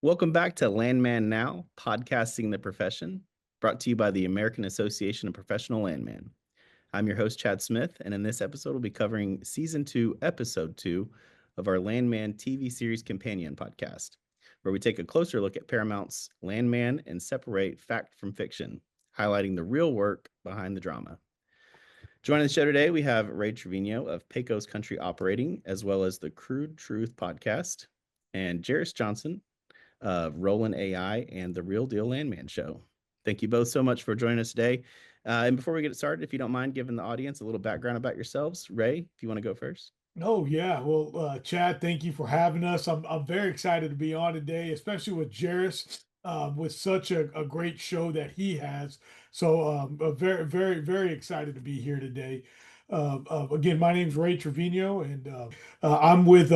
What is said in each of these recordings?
Welcome back to Landman Now, podcasting the profession, brought to you by the American Association of Professional Landmen. I'm your host, Chad Smith, and in this episode, we'll be covering Season 2, Episode 2 of our Landman TV series companion podcast, where we take a closer look at Paramount's Landman and separate fact from fiction, highlighting the real work behind the drama. Joining the show today, we have Rey Treviño of Pecos Country Operating, as well as the Crude Truth podcast, and Jerris Johnson of Roland AI and the Real Deal Landman Show. Thank you both so much for joining us today. And before we get started, if you don't mind giving the audience a little background about yourselves, Rey, if you want to go first. Oh yeah, well, Chad, thank you for having us. I'm very excited to be on today, especially with Jerris, with such a great show that he has. So very excited to be here today. Again, my name is Rey Treviño, and I'm with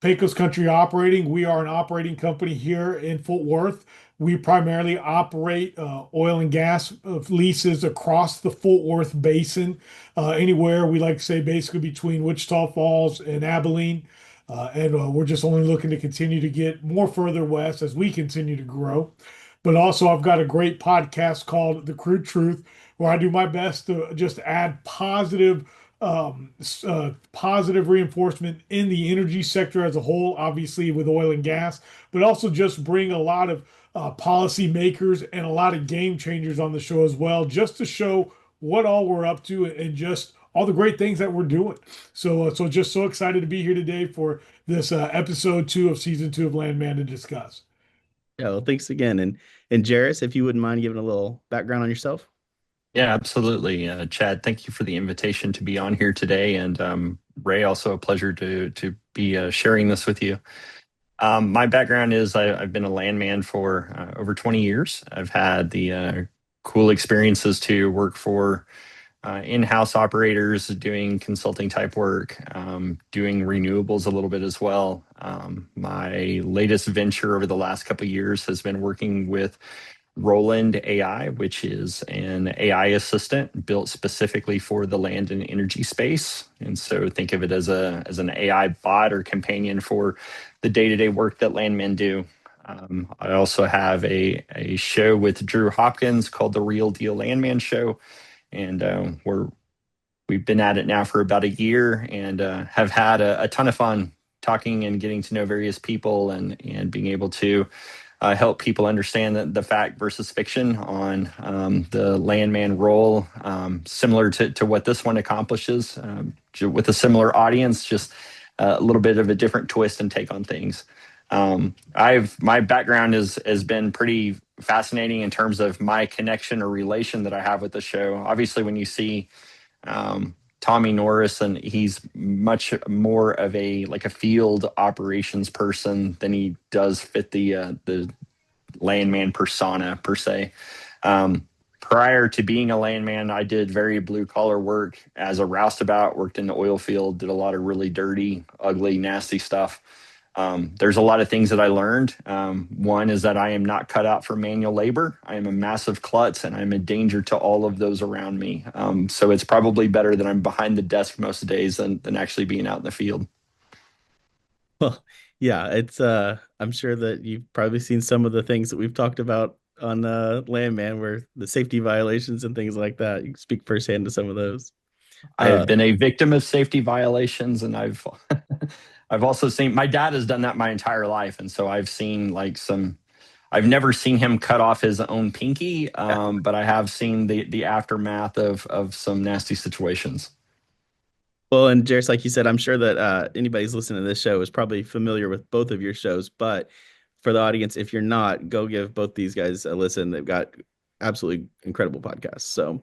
Pecos Country Operating. We are an operating company here in Fort Worth. We primarily operate oil and gas leases across the Fort Worth Basin, anywhere we like to say basically between Wichita Falls and Abilene. And we're just only looking to continue to get more further west as we continue to grow. But also, I've got a great podcast called The Crude Truth, where I do my best to just add positive reinforcement in the energy sector as a whole, obviously with oil and gas, but also just bring a lot of policy makers and a lot of game changers on the show as well, just to show what all we're up to and just all the great things that we're doing. So just so excited to be here today for this episode 2 of season 2 of Landman to discuss. Yeah, well, thanks again. And Jarris, if you wouldn't mind giving a little background on yourself. Yeah, absolutely. Chad, thank you for the invitation to be on here today. And Rey, also a pleasure to be sharing this with you. My background is I've been a landman for over 20 years. I've had the cool experiences to work for in-house operators doing consulting type work, doing renewables a little bit as well. My latest venture over the last couple of years has been working with Roland AI, which is an AI assistant built specifically for the land and energy space. And so think of it as an AI bot or companion for the day-to-day work that landmen do. I also have a show with Drew Hopkins called the Real Deal Landman Show, and we've been at it now for about a year and have had a ton of fun talking and getting to know various people and being able to help people understand the fact versus fiction on the landman role, similar to what this one accomplishes, with a similar audience, just a little bit of a different twist and take on things. My background has been pretty fascinating in terms of my connection or relation that I have with the show. Obviously, when you see Tommy Norris, and he's much more of a field operations person than he does fit the landman persona per se. Prior to being a landman, I did very blue collar work as a roustabout, worked in the oil field, did a lot of really dirty, ugly, nasty stuff. There's a lot of things that I learned. One is that I am not cut out for manual labor. I am a massive klutz and I'm a danger to all of those around me. So it's probably better that I'm behind the desk most days than actually being out in the field. Well, yeah, it's I'm sure that you've probably seen some of the things that we've talked about on Landman, where the safety violations and things like that. You can speak firsthand to some of those. I have Uh, been a victim of safety violations, and I've I've also seen my dad has done that my entire life, and so I've seen like some. I've never seen him cut off his own pinky, but I have seen the aftermath of some nasty situations. Well, and Jairus, like you said, I'm sure that anybody's listening to this show is probably familiar with both of your shows. But for the audience, if you're not, go give both these guys a listen. They've got absolutely incredible podcasts. So,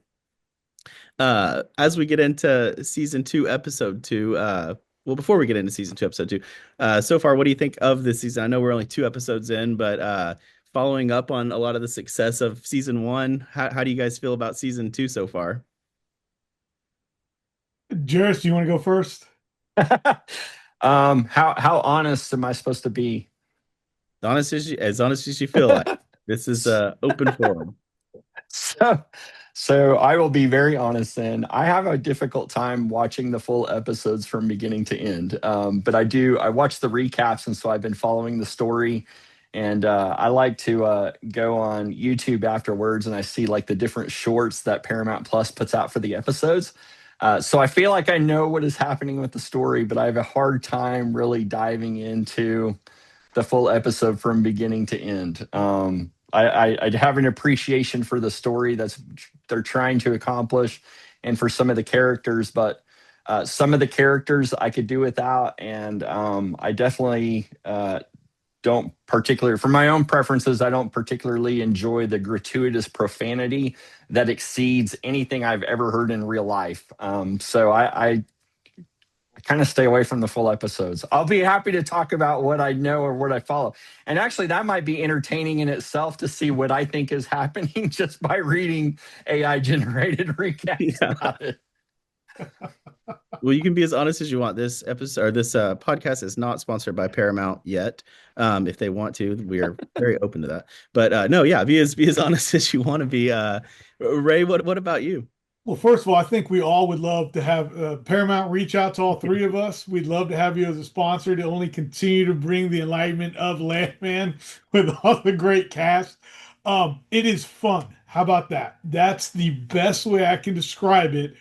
as we get into season 2, episode 2, well, before we get into season 2, episode 2, so far, what do you think of this season? I know we're only 2 episodes in, but following up on a lot of the success of season 1, how do you guys feel about season 2 so far? Jerris, do you want to go first? How honest am I supposed to be? Honest as you feel like. This is open forum. So, so I will be very honest. And I have a difficult time watching the full episodes from beginning to end. But I do. I watch the recaps, and so I've been following the story. And I like to go on YouTube afterwards, and I see like the different shorts that Paramount Plus puts out for the episodes. So I feel like I know what is happening with the story, but I have a hard time really diving into the full episode from beginning to end. I have an appreciation for the story that's they're trying to accomplish, and for some of the characters, but some of the characters I could do without, and I definitely don't particularly, for my own preferences, I don't particularly enjoy the gratuitous profanity that exceeds anything I've ever heard in real life. So I kind of stay away from the full episodes. I'll be happy to talk about what I know or what I follow. And actually, that might be entertaining in itself to see what I think is happening just by reading AI generated recaps Yeah. about it. Well, you can be as honest as you want. This episode or this podcast is not sponsored by Paramount yet. If they want to, we are very open to that. But no, yeah, be as honest as you want to be. Ray, what about you? Well, first of all, I think we all would love to have Paramount reach out to all three of us. We'd love to have you as a sponsor to only continue to bring the enlightenment of Landman with all the great cast. It is fun. How about that? That's the best way I can describe it.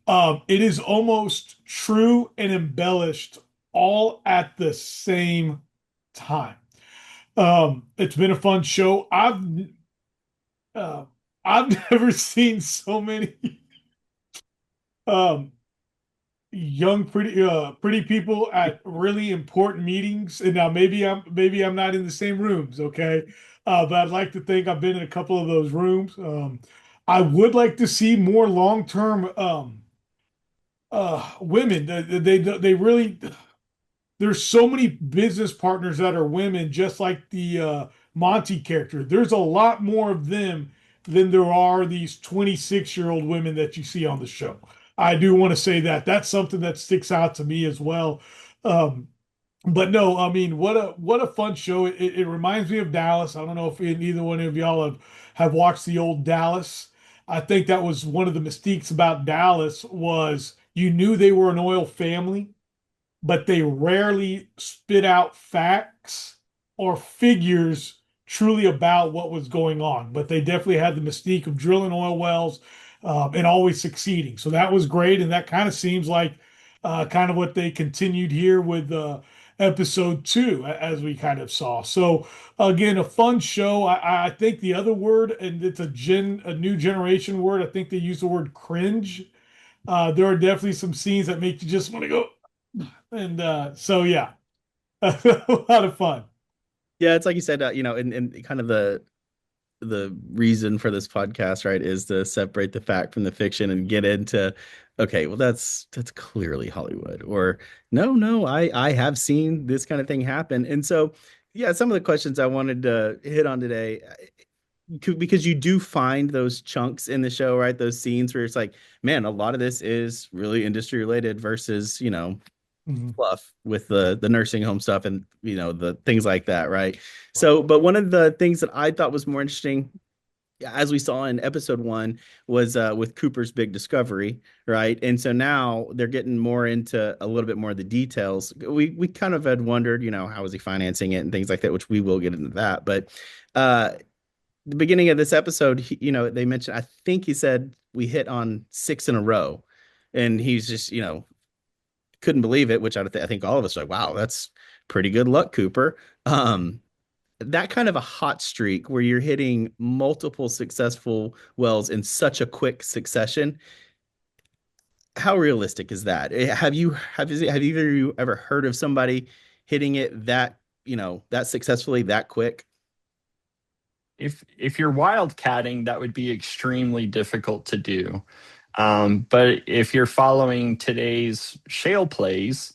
It is almost true and embellished all at the same time. It's been a fun show. Uh, I've never seen so many um, young, pretty people at really important meetings. And now maybe I'm not in the same rooms, okay? But I'd like to think I've been in a couple of those rooms. I would like to see more long-term women. They really, there's so many business partners that are women, just like the Monty character. There's a lot more of them than there are these 26-year-old women that you see on the show. I do want to say that that's something that sticks out to me as well. Um, but no, I mean, what a fun show. It reminds me of Dallas. I don't know if either one of y'all have watched the old Dallas. I think that was one of the mystiques about Dallas was you knew they were an oil family, but they rarely spit out facts or figures truly about what was going on. But they definitely had the mystique of drilling oil wells and always succeeding. So that was great. And that kind of seems like kind of what they continued here with episode two, as we kind of saw. So again, a fun show. I think the other word, and it's a new generation word. I think they use the word cringe. There are definitely some scenes that make you just want to go, and so yeah, a lot of fun. Yeah, it's like you said, and kind of the reason for this podcast, right, is to separate the fact from the fiction and get into, okay, well, that's clearly Hollywood, or no, I have seen this kind of thing happen. And so, yeah, some of the questions I wanted to hit on today, because you do find those chunks in the show, right? Those scenes where it's like, man, a lot of this is really industry related versus, Mhm. fluff with the nursing home stuff and the things like that, right? So, but one of the things that I thought was more interesting, as we saw in episode one, was with Cooper's big discovery, right? And so now they're getting more into a little bit more of the details. We kind of had wondered, how is he financing it and things like that, which we will get into that. But the beginning of this episode, they mentioned, I think he said we hit on 6 in a row, and he's just, couldn't believe it, which I think all of us are like, wow, that's pretty good luck, Cooper. That kind of a hot streak where you're hitting multiple successful wells in such a quick succession. How realistic is that? Have either of you ever heard of somebody hitting it that successfully that quick? If you're wildcatting, that would be extremely difficult to do. But if you're following today's shale plays,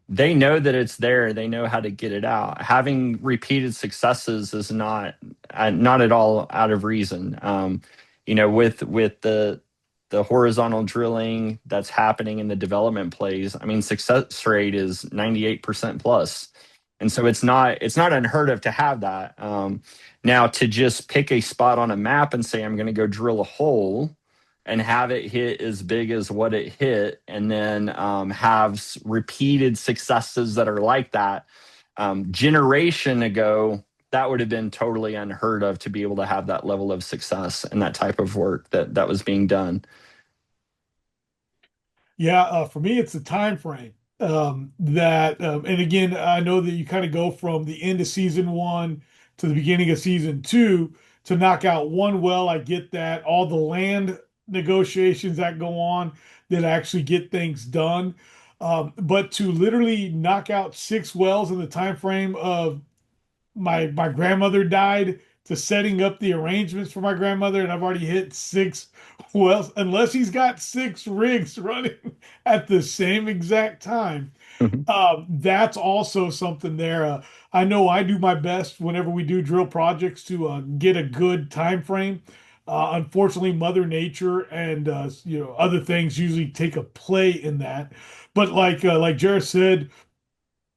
they know that it's there. They know how to get it out. Having repeated successes is not at all out of reason. With the horizontal drilling that's happening in the development plays, I mean, success rate is 98% plus, and so it's not unheard of to have that. Now, to just pick a spot on a map and say I'm going to go drill a hole and have it hit as big as what it hit, and then repeated successes that are like that. Generation ago, that would have been totally unheard of to be able to have that level of success and that type of work that was being done. Yeah, for me, it's the time frame. And again, I know that you kind of go from the end of season one to the beginning of season two to knock out one well. I get that. All the land negotiations that go on that actually get things done. But to literally knock out six wells in the time frame of my grandmother died to setting up the arrangements for my grandmother, and I've already hit six wells, unless he's got six rigs running at the same exact time. Mhm. That's also something there. I know I do my best whenever we do drill projects to get a good time frame. Unfortunately, Mother Nature and other things usually take a play in that. But like Jared said,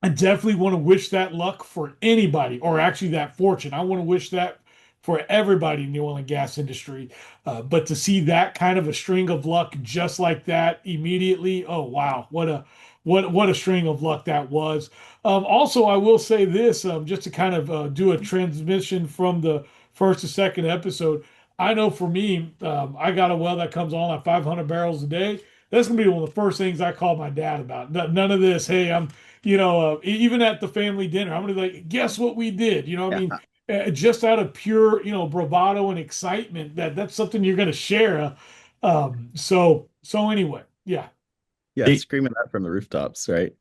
I definitely want to wish that luck for anybody, or actually that fortune. I want to wish that for everybody in the oil and gas industry. But to see that kind of a string of luck just like that immediately, oh wow, what a string of luck that was. Also, I will say this, just to kind of do a transmission from the first to second episode. I know for me, I got a well that comes on at 500 barrels a day. That's gonna be one of the first things I call my dad about. None of this. Hey, even at the family dinner, I'm gonna be like, guess what we did? I mean, Yeah. just out of pure, bravado and excitement, that's something you're gonna share. So anyway, yeah. Yeah, The, screaming that from the rooftops, right?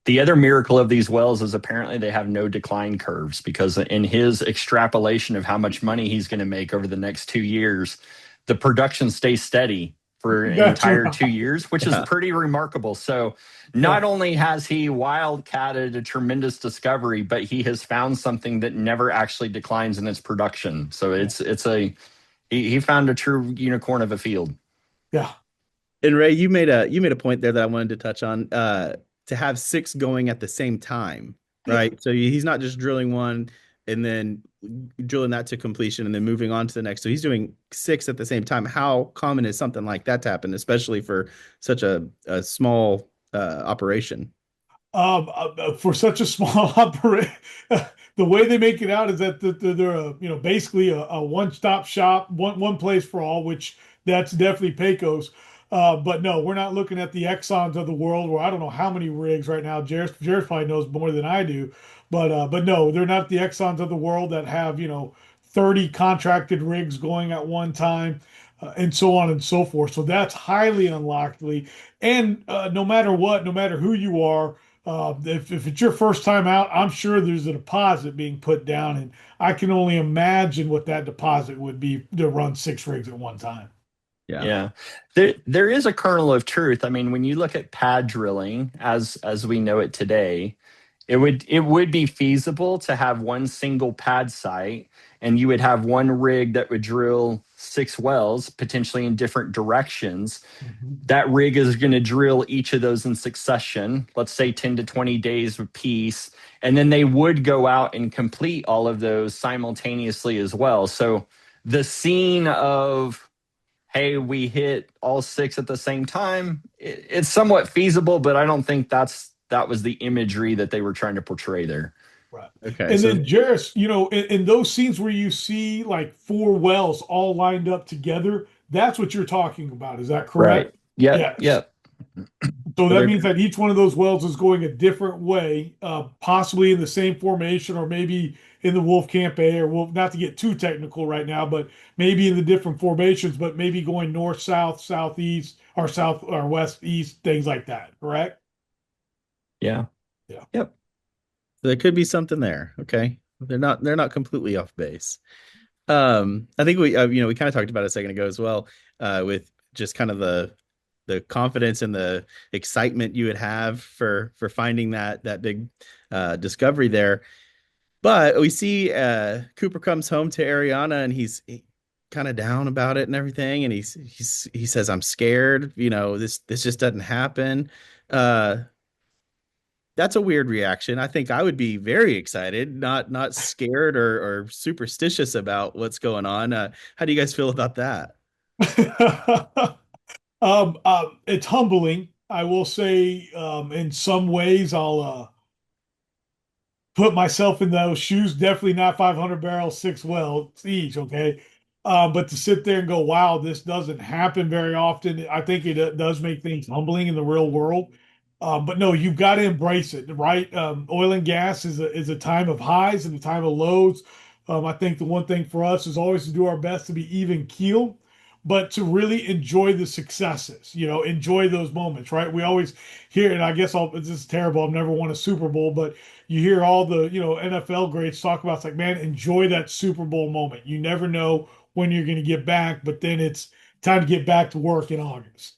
the other miracle of these wells is apparently they have no decline curves, because in his extrapolation of how much money he's going to make over the next 2 years, the production stays steady for an That's entire right. 2 years, which is Yeah. pretty remarkable. So not Yeah, only has he wildcatted a tremendous discovery, but he has found something that never actually declines in its production. So yeah, he found a true unicorn of a field. yeah. And Ray, you made a point there that I wanted to touch on. To have six going at the same time, right? So he's not just drilling one and then drilling that to completion and then moving on to the next. So he's doing six at the same time. How common is something like that to happen, especially for such a small operation? For such a small operation, the way they make it out is that they're basically a one-stop shop, one place for all, which that's definitely Pecos. But no, we're not looking at the Exxons of the world, where I don't know how many rigs right now. Jared probably knows more than I do, but no, they're not the Exxons of the world that have 30 contracted rigs going at one time. And so on and so forth. So that's highly unlikely. And no matter what, no matter who you are, if it's your first time out, I'm sure there's a deposit being put down, and I can only imagine what that deposit would be to run six rigs at one time. Yeah. Yeah. There is a kernel of truth. I mean, when you look at pad drilling as we know it today, it would be feasible to have one single pad site, and you would have one rig that would drill six wells, potentially in different directions. Mhm. That rig is going to drill each of those in succession, let's say 10 to 20 days apiece. And then they would go out and complete all of those simultaneously as well. So the scene of, hey, we hit all six at the same time, it's somewhat feasible, but I don't think that was the imagery that they were trying to portray there. Right. Okay. And So then Jerris, in those scenes where you see like four wells all lined up together, that's what you're talking about. Is that Right. correct? Yep. Yes. Yep. So so that they're means that each one of those wells is going a different way, possibly in the same formation, or maybe in the Wolfcamp A, or not to get too technical right now, but maybe in the different formations, but maybe going north, south, southeast, or south or west, east, things like that. Correct? Yeah. Yeah. Yep. there could be something there. Okay. They're not completely off base. I think we kind of talked about it a second ago as well, with just kind of the confidence and the excitement you would have for finding that big discovery there. But we see Cooper comes home to Ariana and he's kind of down about it and everything, and he says, "I'm scared. This just doesn't happen." Uh, that's a weird reaction. I think I would be very excited, not scared or superstitious about what's going on. How do you guys feel about that? It's humbling. I will say, in some ways, put myself in those shoes. Definitely not 500 barrels, 6 wells each. Okay. But to sit there and go, wow, this doesn't happen very often. I think it does make things humbling in the real world. But no, you've got to embrace it, right? Oil and gas is a time of highs and a time of lows. I think the one thing for us is always to do our best to be even keel, but to really enjoy the successes, enjoy those moments, right? We always hear, and I guess this is terrible. I've never won a Super Bowl, but you hear all the, NFL greats talk about, it's like, man, enjoy that Super Bowl moment. You never know when you're going to get back, but then it's time to get back to work in August.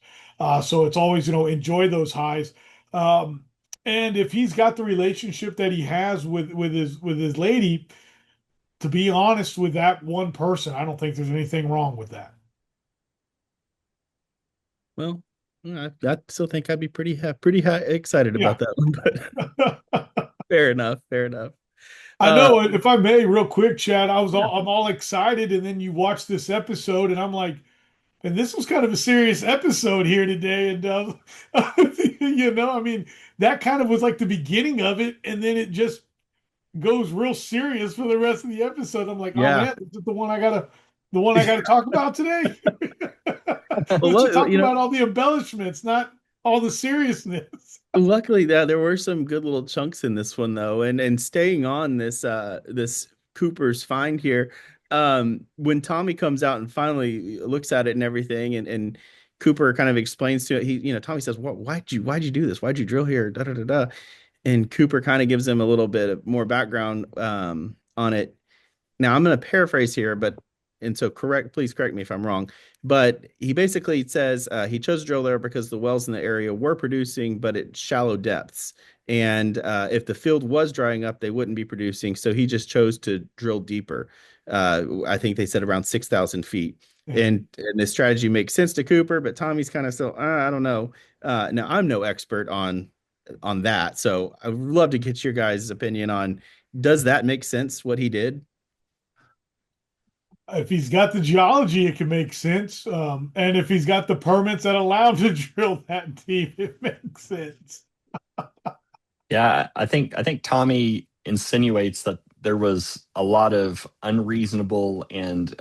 So it's always, enjoy those highs. Um, and if he's got the relationship that he has with his lady, to be honest with that one person, I don't think there's anything wrong with that. Well, I still think I'd be pretty excited Yeah. about that one, but fair enough, fair enough. I Uh, know. If I may, real quick, Chad, yeah, I'm all excited, and then you watch this episode, and I'm like, and this was kind of a serious episode here today, and I mean, that kind of was like the beginning of it, and then it just goes real serious for the rest of the episode. I'm like, oh yeah. man, is it the one I gotta talk about today? Well, But you talk you know, about all the embellishments, not all the seriousness. luckily there were some good little chunks in this one though, and staying on this Cooper's find here, when Tommy comes out and finally looks at it and everything, and Cooper kind of explains to it, Tommy says, "What? Why'd you do this? Why'd you drill here?" Da da da da. And Cooper kind of gives him a little bit of more background on it. Now I'm going to paraphrase here, but and so please correct me if I'm wrong. But he basically says he chose to drill there because the wells in the area were producing, but at shallow depths. And if the field was drying up, they wouldn't be producing. So he just chose to drill deeper. I think they said around 6,000 feet. Yeah. And this strategy makes sense to Cooper, but Tommy's kind of still, I don't know. Now I'm no expert on that, so I would love to get your guys' opinion on, does that make sense what he did? If he's got the geology, it can make sense. And if he's got the permits that allow him to drill that deep, it makes sense. Yeah, I think Tommy insinuates that there was a lot of unreasonable and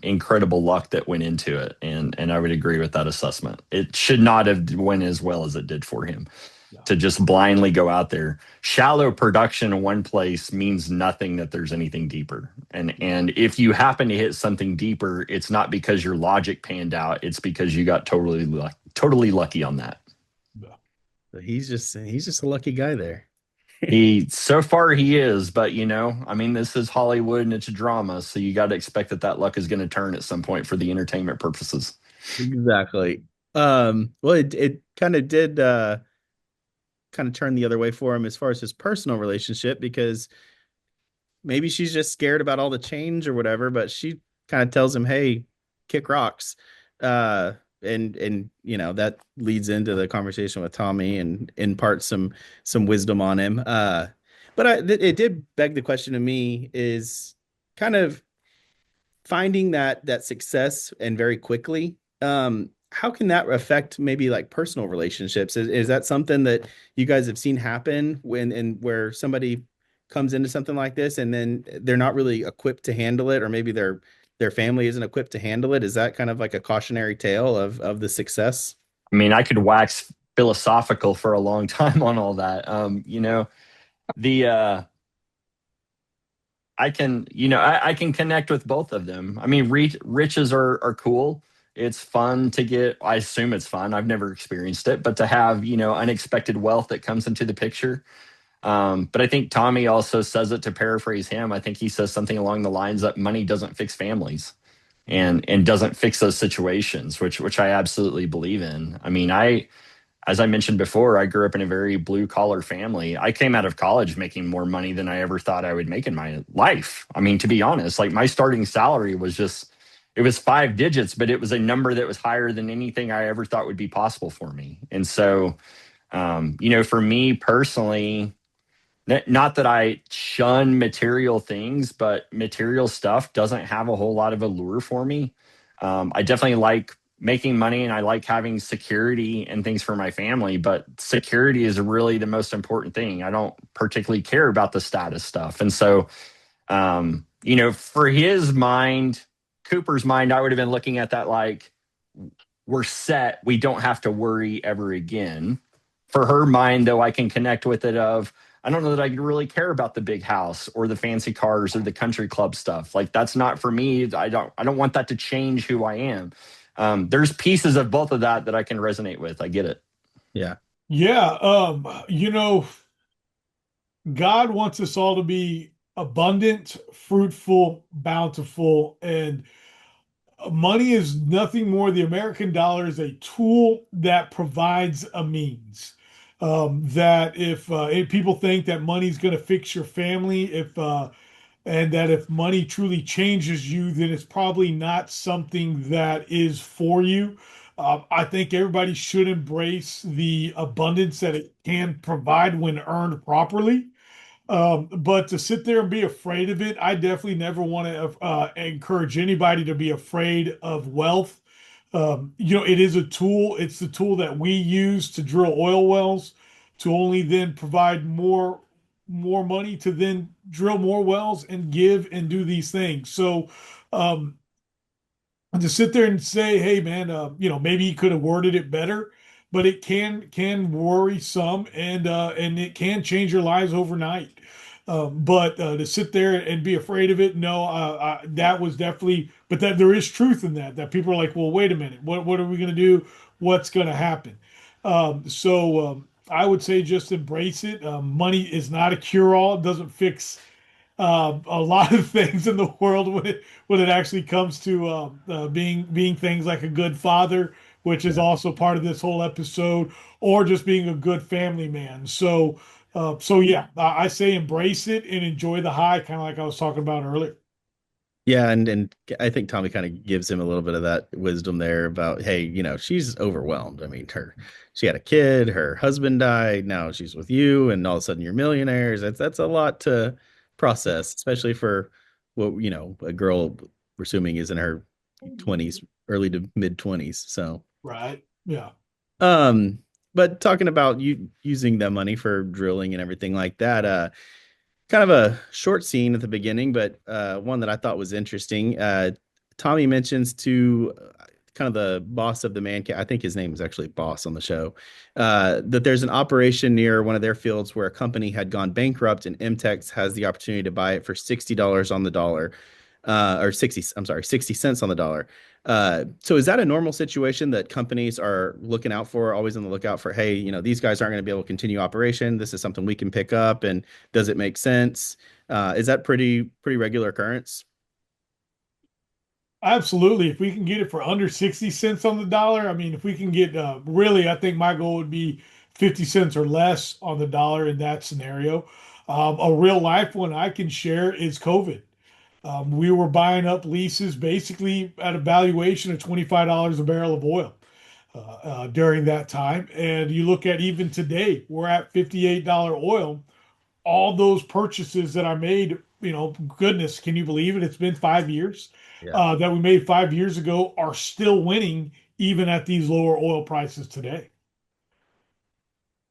incredible luck that went into it, and I would agree with that assessment. It should not have went as well as it did for him Yeah. to just blindly go out there. Shallow production in one place means nothing that there's anything deeper. And if you happen to hit something deeper, it's not because your logic panned out. It's because you got totally lucky on that. Yeah. He's just a lucky guy there. So far he is, but I mean, this is Hollywood and it's a drama, so you got to expect that luck is going to turn at some point for the entertainment purposes. Exactly. Well, it kind of did kind of turn the other way for him as far as his personal relationship, because maybe she's just scared about all the change or whatever, but she kind of tells him, "Hey, kick rocks." Uh and that leads into the conversation with Tommy and imparts some wisdom on him. But it did beg the question to me, is kind of finding that success and very quickly. How can that affect maybe like personal relationships? Is that something that you guys have seen happen and where somebody comes into something like this and then they're not really equipped to handle it, or maybe their family isn't equipped to handle it? Is that kind of like a cautionary tale of the success? I mean, I could wax philosophical for a long time on all that. The I can connect with both of them. I mean, riches are cool. It's fun to get. I assume it's fun. I've never experienced it, but to have unexpected wealth that comes into the picture. But I think Tommy also says it, to paraphrase him. I think he says something along the lines that money doesn't fix families, and doesn't fix those situations, which I absolutely believe in. I mean, as I mentioned before, I grew up in a very blue collar family. I came out of college making more money than I ever thought I would make in my life. I mean, to be honest, like my starting salary it was 5 digits, but it was a number that was higher than anything I ever thought would be possible for me. And so, for me personally, not that I shun material things, but material stuff doesn't have a whole lot of allure for me. I definitely like making money and I like having security and things for my family, but security is really the most important thing. I don't particularly care about the status stuff. And so, for his mind, Cooper's mind, I would have been looking at that like, we're set. We don't have to worry ever again. For her mind, though, I can connect with it of, I don't know that I really care about the big house or the fancy cars or the country club stuff. Like that's not for me. I don't want that to change who I am. There's pieces of both of that I can resonate with. I get it. Yeah. Yeah. God wants us all to be abundant, fruitful, bountiful, and money is nothing more. The American dollar is a tool that provides a means. That if people think that money's going to fix your family, and that if money truly changes you, then it's probably not something that is for you. I think everybody should embrace the abundance that it can provide when earned properly. But to sit there and be afraid of it, I definitely never want to encourage anybody to be afraid of wealth. It is a tool. It's the tool that we use to drill oil wells to only then provide more money to then drill more wells and give and do these things. So um, to sit there and say, "Hey, man, maybe he could have worded it better," but it can worry some, and it can change your lives overnight. But to sit there and be afraid of it, no, that was definitely. But that there is truth in that. That people are like, "Well, wait a minute, what are we going to do? What's going to happen?" I would say just embrace it. Money is not a cure-all. It doesn't fix a lot of things in the world when it actually comes to being things like a good father, which is Yeah. also part of this whole episode, or just being a good family man. So yeah, I say embrace it and enjoy the high, kind of like I was talking about earlier. Yeah, and I think Tommy kind of gives him a little bit of that wisdom there about, hey, she's overwhelmed. I mean, she had a kid, her husband died, now she's with you, and all of a sudden you're millionaires. That's a lot to process, especially for a girl we're assuming is in her 20s, early to mid 20s. So, Right. Yeah. um, but talking about you using the money for drilling and everything like that, kind of a short scene at the beginning, but one that I thought was interesting. Tommy mentions to kind of the boss of the man cave, I think his name is actually Boss on the show, that there's an operation near one of their fields where a company had gone bankrupt and MTEX has the opportunity to buy it for $60 on the dollar, or 60, I'm sorry, 60 cents on the dollar. So is that a normal situation that companies are looking out for, always on the lookout for, hey, these guys aren't going to be able to continue operation. This is something we can pick up, and does it make sense? Is that pretty regular occurrence? Absolutely. If we can get it for under 60 cents on the dollar, I mean, if we can get really, I think my goal would be 50 cents or less on the dollar in that scenario. A real life one I can share is COVID. We were buying up leases basically at a valuation of $25 a barrel of oil during that time. And you look at even today, we're at $58 oil. All those purchases that I made, goodness, can you believe it? It's been 5 years Yeah. that we made 5 years ago are still winning even at these lower oil prices today.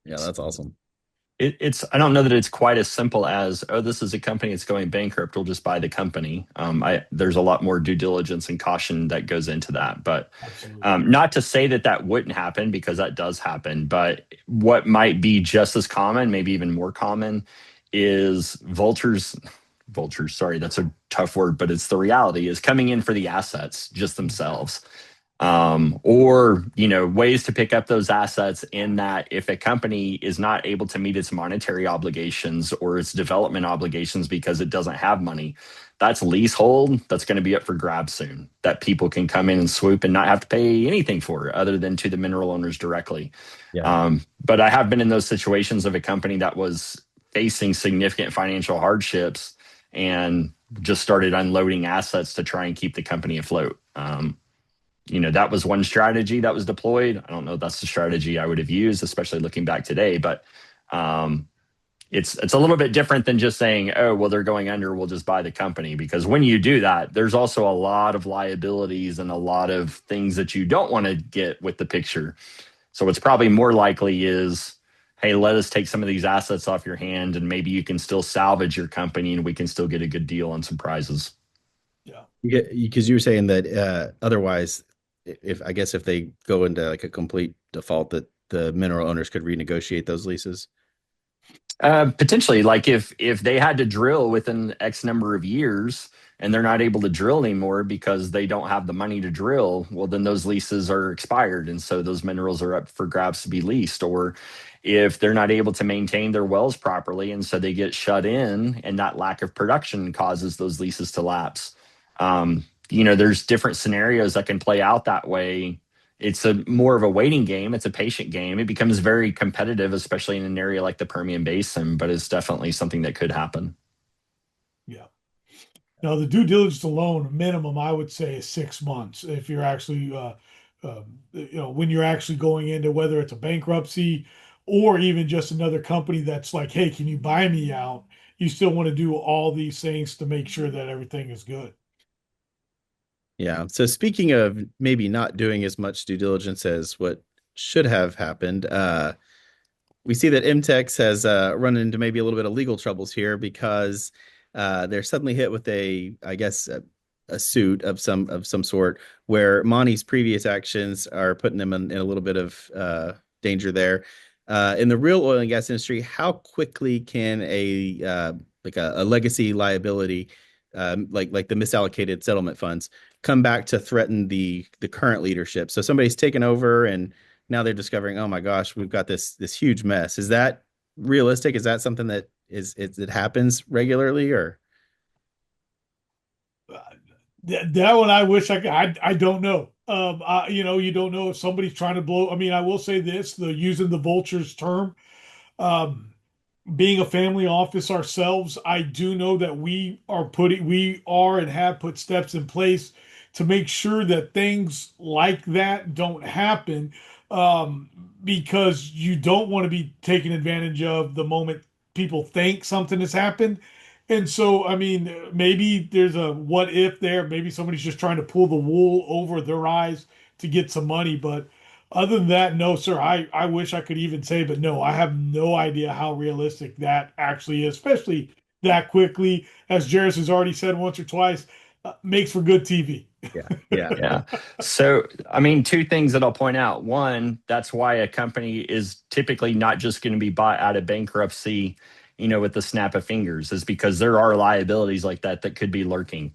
Yeah, that's awesome. I don't know that it's quite as simple as, oh, this is a company that's going bankrupt, we'll just buy the company. There's a lot more due diligence and caution that goes into that. But Absolutely. not to say that wouldn't happen, because that does happen. But what might be just as common, maybe even more common, is vultures, sorry, that's a tough word, but it's the reality, is coming in for the assets just themselves. Or ways to pick up those assets, in that if a company is not able to meet its monetary obligations or its development obligations because it doesn't have money, that's leasehold that's going to be up for grabs soon, that people can come in and swoop and not have to pay anything for it other than to the mineral owners directly. Yeah. But I have been in those situations of a company that was facing significant financial hardships and just started unloading assets to try and keep the company afloat. That was one strategy that was deployed. I don't know if that's the strategy I would have used, especially looking back today. But it's a little bit different than just saying, oh, well, they're going under, we'll just buy the company. Because when you do that, there's also a lot of liabilities and a lot of things that you don't want to get with the picture. So what's probably more likely is, hey, let us take some of these assets off your hand, and maybe you can still salvage your company, and we can still get a good deal on some prizes. Yeah. Because you were saying that otherwise, if I guess if they go into like a complete default, that the mineral owners could renegotiate those leases. Potentially, like if they had to drill within X number of years and they're not able to drill anymore because they don't have the money to drill, well, then those leases are expired, and so those minerals are up for grabs to be leased. Or if they're not able to maintain their wells properly, and so they get shut in, and that lack of production causes those leases to lapse. There's different scenarios that can play out that way. It's a more of a waiting game. It's a patient game. It becomes very competitive, especially in an area like the Permian Basin, but it's definitely something that could happen. Yeah. Now, the due diligence alone, minimum, I would say, is 6 months. If you're actually, when you're actually going into whether it's a bankruptcy or even just another company that's like, hey, can you buy me out? You still want to do all these things to make sure that everything is good. Yeah. So speaking of maybe not doing as much due diligence as what should have happened, we see that MTEX has run into maybe a little bit of legal troubles here because they're suddenly hit with I guess, a suit of some sort where Monty's previous actions are putting them in a little bit of danger there. In the real oil and gas industry, how quickly can a legacy liability, like the misallocated settlement funds, come back to threaten the current leadership? So somebody's taken over and now they're discovering, oh my gosh, we've got this huge mess. Is that realistic? Is that something that it happens regularly, or? That one, I wish I could. I don't know. You don't know if somebody's trying to blow. I mean, I will say this: the using the vultures term. Um, Being a family office ourselves, I do know that we are and have put steps in place to make sure that things like that don't happen, um, because you don't want to be taken advantage of the moment people think something has happened. And so, I mean, maybe there's a what if there. Maybe somebody's just trying to pull the wool over their eyes to get some money. But other than that, no, sir. I wish I could even say, but no, I have no idea how realistic that actually is, especially that quickly. As Jerris has already said once or twice, makes for good TV. Yeah, yeah, Yeah. So, I mean, two things that I'll point out. One, that's why a company is typically not just going to be bought out of bankruptcy, with the snap of fingers, is because there are liabilities like that could be lurking.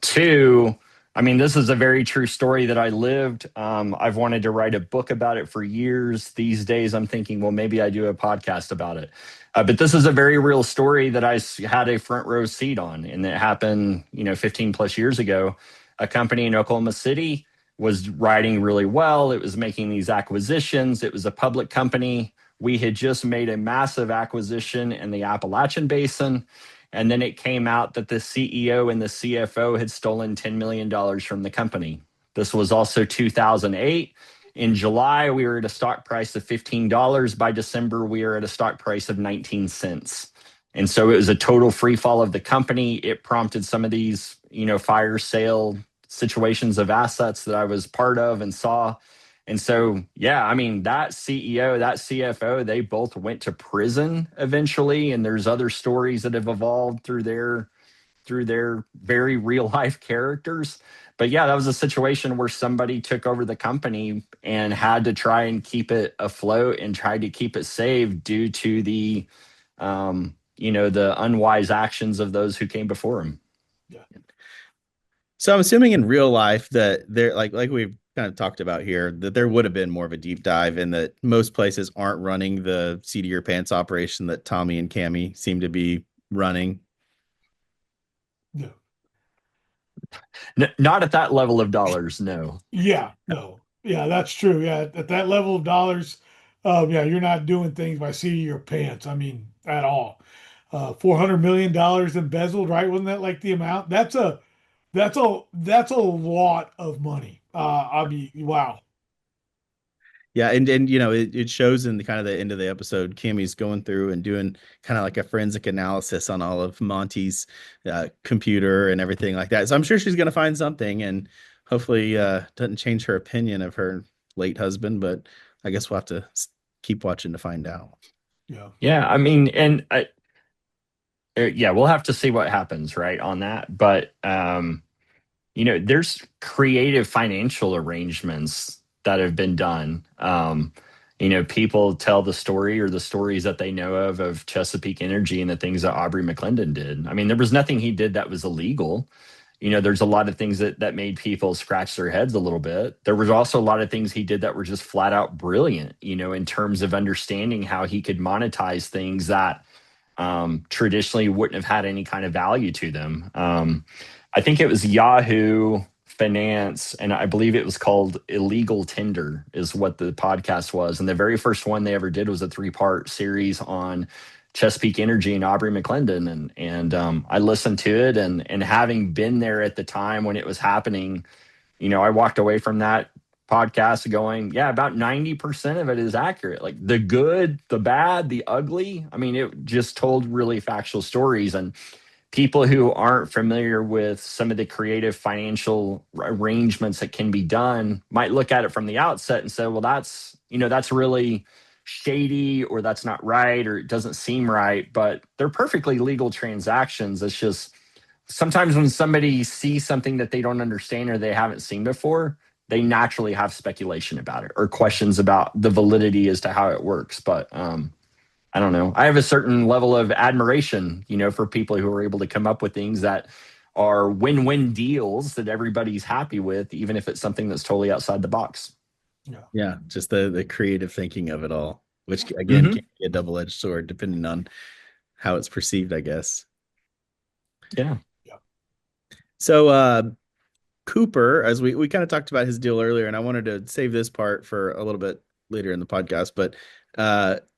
Two, I mean, this is a very true story that I lived. I've wanted to write a book about it for years. These days, I'm thinking, well, maybe I do a podcast about it. But this is a very real story that I had a front row seat on, and it happened, 15 plus years ago. A company in Oklahoma City was riding really well. It was making these acquisitions. It was a public company. We had just made a massive acquisition in the Appalachian Basin. And then it came out that the CEO and the CFO had stolen $10 million from the company. This was also 2008. In July, we were at a stock price of $15. By December, we were at a stock price of 19 cents. And so it was a total free fall of the company. It prompted some of these, fire sale situations of assets that I was part of and saw. And so, yeah, I mean, that CEO, that CFO, they both went to prison eventually. And there's other stories that have evolved through their very real life characters. But yeah, that was a situation where somebody took over the company and had to try and keep it afloat and tried to keep it saved due to the unwise actions of those who came before him. Yeah. So I'm assuming in real life that there, like we've kind of talked about here, that there would have been more of a deep dive, and that most places aren't running the seat of your pants operation that Tommy and Cammy seem to be running. No. Not at that level of dollars, no. Yeah, no. Yeah, that's true. Yeah, at that level of dollars, yeah, you're not doing things by seat of your pants. I mean, at all. $400 million embezzled, right? Wasn't that like the amount? That's a lot of money. I mean, wow. Yeah, and you know, it shows in the kind of the end of the episode, Kimmy's going through and doing kind of like a forensic analysis on all of Monty's computer and everything like that. So I'm sure she's going to find something, and hopefully doesn't change her opinion of her late husband, but I guess we'll have to keep watching to find out. Yeah. Yeah, I mean, and yeah, we'll have to see what happens, right, on that. But there's creative financial arrangements that have been done. People tell the story or the stories that they know of Chesapeake Energy and the things that Aubrey McClendon did. I mean, there was nothing he did that was illegal. There's a lot of things that made people scratch their heads a little bit. There was also a lot of things he did that were just flat out brilliant, in terms of understanding how he could monetize things that traditionally wouldn't have had any kind of value to them. I think it was Yahoo Finance, and I believe it was called Illegal Tender, is what the podcast was. And the very first one they ever did was a 3-part series on Chesapeake Energy and Aubrey McClendon, and I listened to it, and having been there at the time when it was happening, I walked away from that podcast going, yeah, about 90% of it is accurate. Like the good, the bad, the ugly. I mean, it just told really factual stories. And people who aren't familiar with some of the creative financial arrangements that can be done might look at it from the outset and say, well, that's really shady, or that's not right, or it doesn't seem right. But they're perfectly legal transactions. It's just sometimes when somebody sees something that they don't understand or they haven't seen before, they naturally have speculation about it or questions about the validity as to how it works. But I don't know. I have a certain level of admiration, for people who are able to come up with things that are win-win deals that everybody's happy with, even if it's something that's totally outside the box. Yeah. Yeah, just the creative thinking of it all, which again Mm-hmm. can be a double-edged sword depending on how it's perceived, I guess. Yeah. Yeah. So Cooper, as we kind of talked about his deal earlier, and I wanted to save this part for a little bit later in the podcast, but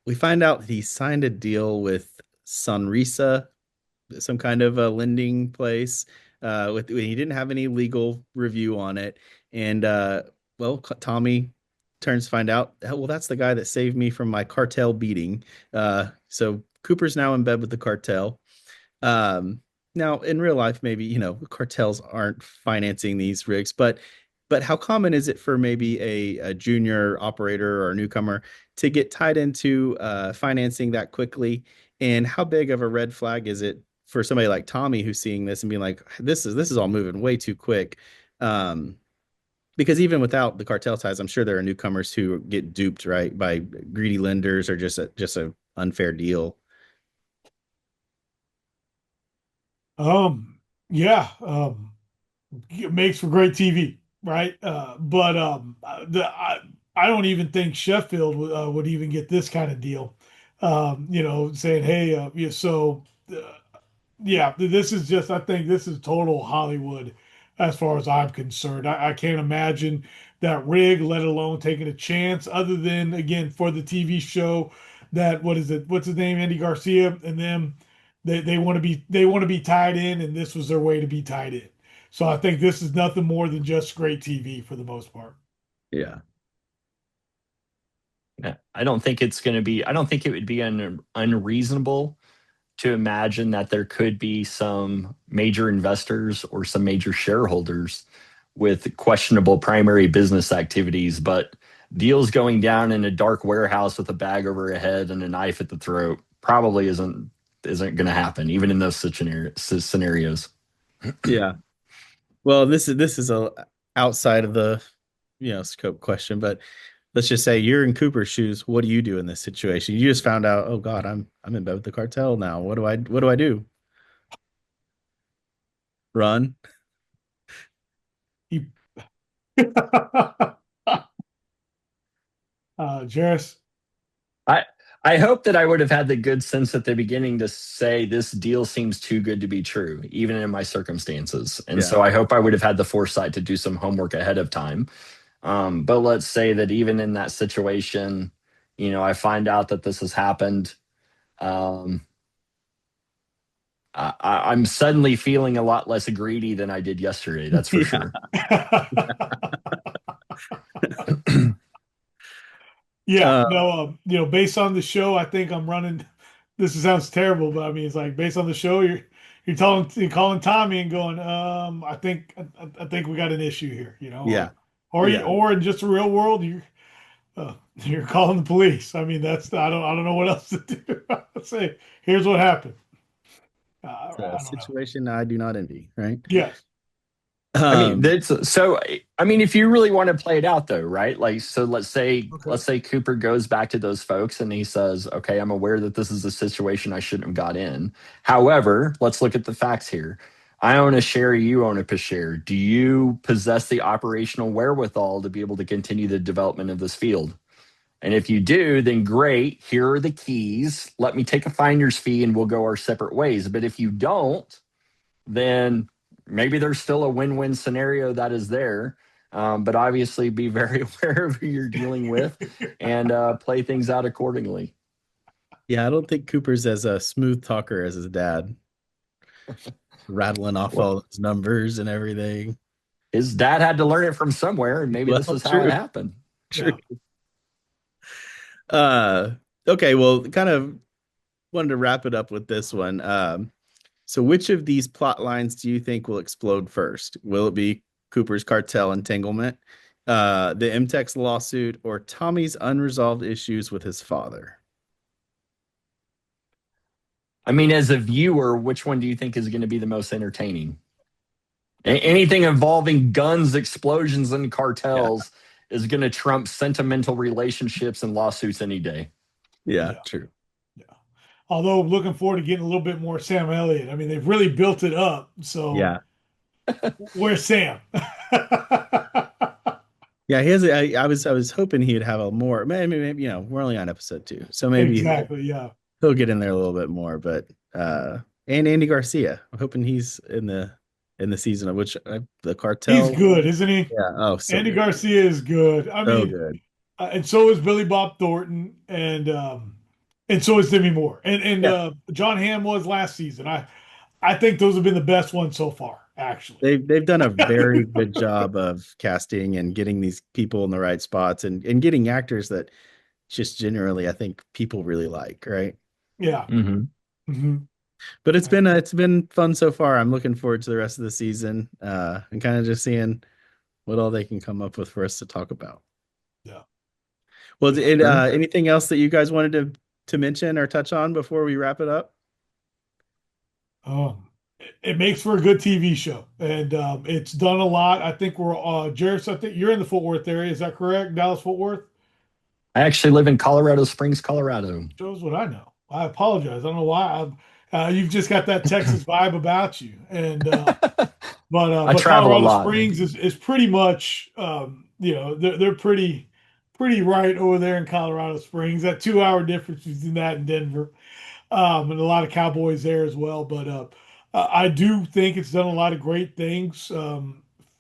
we find out that he signed a deal with Sunrisa, some kind of a lending place. With he didn't have any legal review on it, and well, Tommy turns to find out, well, that's the guy that saved me from my cartel beating. So Cooper's now in bed with the cartel. Um, Now, in real life, maybe, cartels aren't financing these rigs, but how common is it for maybe a junior operator or a newcomer to get tied into financing that quickly? And how big of a red flag is it for somebody like Tommy who's seeing this and being like, this is all moving way too quick? Um, because even without the cartel ties, I'm sure there are newcomers who get duped, right, by greedy lenders or just a unfair deal. Yeah. It makes for great TV, right? But I don't even think Sheffield would even get this kind of deal. Saying, hey, yeah, so yeah, this is just, I think this is total Hollywood as far as I'm concerned. I can't imagine that rig, let alone taking a chance, other than, again, for the TV show that, what is it? What's his name? Andy Garcia. And then they want to be tied in, and this was their way to be tied in. So I think this is nothing more than just great TV for the most part. Yeah. Yeah. I don't think it would be unreasonable to imagine that there could be some major investors or some major shareholders with questionable primary business activities, but deals going down in a dark warehouse with a bag over a head and a knife at the throat probably isn't going to happen, even in those scenarios. Yeah. Well, this is a outside of the scope question, but let's just say you're in Cooper's shoes. What do you do in this situation? You just found out, oh God, I'm in bed with the cartel now. What do I do? Run? He, Jerris. I I hope that I would have had the good sense at the beginning to say this deal seems too good to be true, even in my circumstances. And Yeah. so I hope I would have had the foresight to do some homework ahead of time. But let's say that even in that situation, I find out that this has happened. Um, I'm suddenly feeling a lot less greedy than I did yesterday. That's for Yeah. sure. Yeah, Uh, no, based on the show, I think I'm running. This sounds terrible, but I mean, it's like based on the show, you're calling Tommy and going, I think we got an issue here, yeah, yeah. or in just the real world, you're calling the police. I mean, I don't know what else to do. Say, here's what happened. It's a I don't know. situation I do not envy, right? Yes. I mean, Um, that's so. I mean, if you really want to play it out, though, right? Like, so okay. let's say Cooper goes back to those folks and he says, "Okay, I'm aware that this is a situation I shouldn't have got in. However, let's look at the facts here. I own a share. You own a share. Do you possess the operational wherewithal to be able to continue the development of this field? And if you do, then great. Here are the keys. Let me take a finder's fee, and we'll go our separate ways. But if you don't, then maybe there's still a win-win scenario that is there. But obviously, be very aware of who you're dealing with and play things out accordingly. Yeah, I don't think Cooper's as a smooth talker as his dad, rattling off Well, all those numbers and everything. his dad had to learn it from somewhere, and maybe this Well, is how it true, happened. true. Yeah. Uh, okay, well, kind of wanted to wrap it up with this one. So which of these plot lines do you think will explode first? Will it be Cooper's cartel entanglement, the MTEX lawsuit, or Tommy's unresolved issues with his father? I mean, as a viewer, which one do you think is going to be the most entertaining? Anything involving guns, explosions, and Yeah, cartels is going to trump sentimental relationships and lawsuits any day. yeah, Yeah. true. Yeah. Although I'm looking forward to getting a little bit more Sam Elliott. I mean, they've really built it up. So Yeah, where's Sam? yeah. He has. I was hoping he'd have a more. Maybe we're only on episode 2, so maybe Exactly. Yeah. he'll get in there a little bit more. But and Andy Garcia, I'm hoping he's in the season of which the He's cartel. good, isn't he? Yeah. Oh, so Andy good. Garcia is good. I So mean, good. and so is Billy Bob Thornton, and so is Demi Moore, and Yeah. John Hamm was last season. I think those have been the best ones so far, actually. They've done a very good job of casting and getting these people in the right spots and getting actors that just generally I think people really like, right? Yeah. Mm-hmm. Hmm. But it's been fun so far. I'm looking forward to the rest of the season, and kind of just seeing what all they can come up with for us to talk about. Yeah. Well, Yeah. anything else that you guys wanted to mention or touch on before we wrap it up? It makes for a good TV show, and it's done a lot. I think we're Jerris. I think you're in the Fort Worth area. Is that correct? Dallas Fort Worth I actually live in Colorado Springs, Colorado. shows what I know. I apologize. I don't know why. You've just got that Texas vibe about you, and I but travel a Colorado lot. Springs is pretty much they're pretty right over there in Colorado Springs. That 2 hour difference between that and Denver, and a lot of Cowboys there as well. But I do think it's done a lot of great things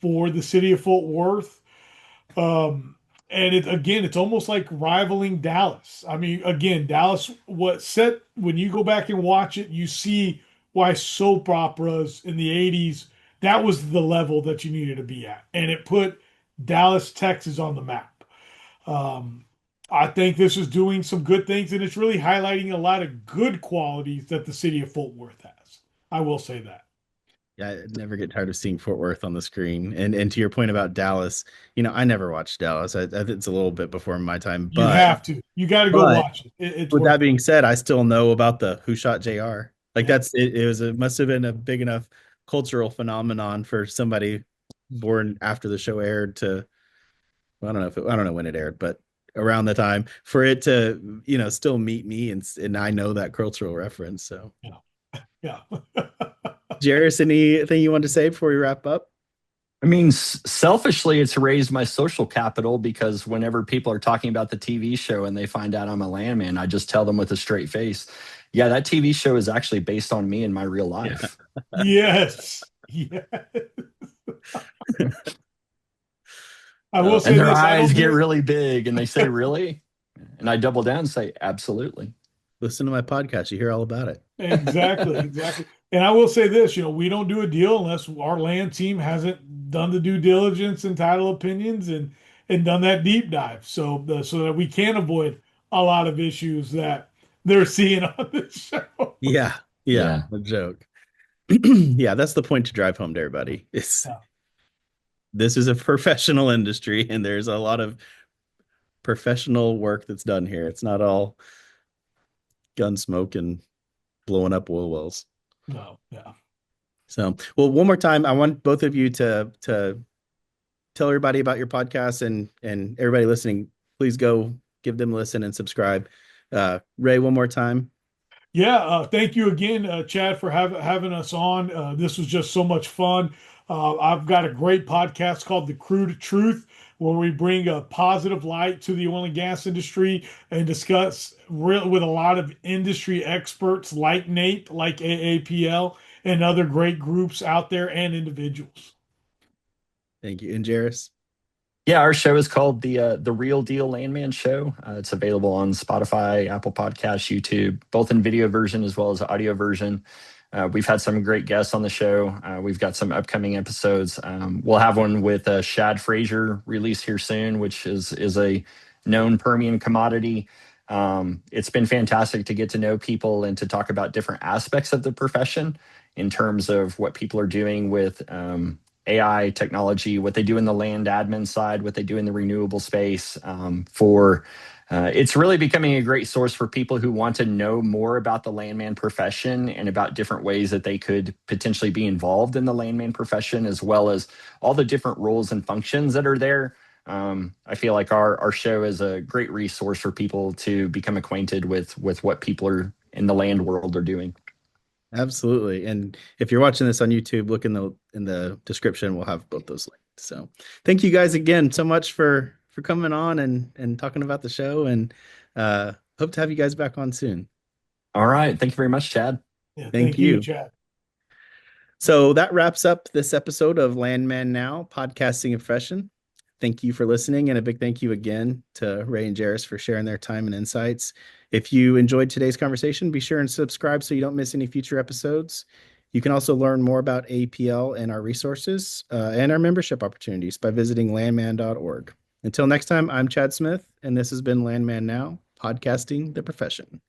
for the city of Fort Worth. Um, and it's almost like rivaling Dallas. I mean, again, Dallas, when you go back and watch it, you see why soap operas in the 80s, that was the level that you needed to be at. And it put Dallas, Texas on the map. Um, I think this is doing some good things, and it's really highlighting a lot of good qualities that the city of Fort Worth has. I will say that. Yeah, I never get tired of seeing Fort Worth on the screen. And to your point about Dallas, I never watched Dallas. It's a little bit before my time, You but have to. You got to go but watch it. It's with worth that it. being said, I still know about the Who Shot JR. Like Yeah. that's it. It must have been a big enough cultural phenomenon for somebody born after the show aired to. I don't know I don't know when it aired, but around the time for it to still meet me and I know that cultural reference. So, Yeah. Yeah. Jairus, anything you want to say before we wrap up? I mean, selfishly, it's raised my social capital because whenever people are talking about the TV show and they find out I'm a landman, I just tell them with a straight face, yeah, that TV show is actually based on me in my real Yeah. life. Yes. Yeah. I will And say their this. I eyes don't get do it. really big and they say, really? And I double down and say, absolutely. Listen to my podcast. You hear all about it. Exactly. Exactly. And I will say this, we don't do a deal unless our land team hasn't done the due diligence and title opinions and done that deep dive, so that we can avoid a lot of issues that they're seeing on the show. Yeah. Yeah. Yeah. No joke. Yeah, that's the point to drive home to everybody. It's Yeah. This is a professional industry and there's a lot of professional work that's done here. It's not all gun smoke and blowing up oil wells. No, yeah. So, well, one more time, I want both of you to tell everybody about your podcast, and everybody listening, please go give them a listen and subscribe. Rey, one more time. Yeah, thank you again, Chad, for having us on. This was just so much fun. I've got a great podcast called The Crew to Truth, where we bring a positive light to the oil and gas industry and discuss with a lot of industry experts like Nate, like AAPL, and other great groups out there and individuals. Thank you. And Jerris. Yeah, our show is called the Real Deal Landman Show. It's available on Spotify, Apple Podcasts, YouTube, both in video version as well as audio version. We've had some great guests on the show. We've got some upcoming episodes. We'll have one with Shad Frazier released here soon, which is a known Permian commodity. It's been fantastic to get to know people and to talk about different aspects of the profession in terms of what people are doing with AI technology, what they do in the land admin side, what they do in the renewable space. It's really becoming a great source for people who want to know more about the landman profession and about different ways that they could potentially be involved in the landman profession, as well as all the different roles and functions that are there. I feel like our show is a great resource for people to become acquainted with what people are in the land world are doing. Absolutely. And if you're watching this on YouTube, look in the description. We'll have both those links. So thank you guys again so much for coming on and talking about the show, and hope to have you guys back on soon. All right. Thank you very much, Chad. Yeah, Thank you, Chad. So that wraps up this episode of Landman Now, podcasting a profession. Thank you for listening, and a big thank you again to Rey and Jerris for sharing their time and insights. If you enjoyed today's conversation, be sure and subscribe so you don't miss any future episodes. You can also learn more about APL and our resources and our membership opportunities by visiting landman.org. Until next time, I'm Chad Smith, and this has been Landman Now, podcasting the profession.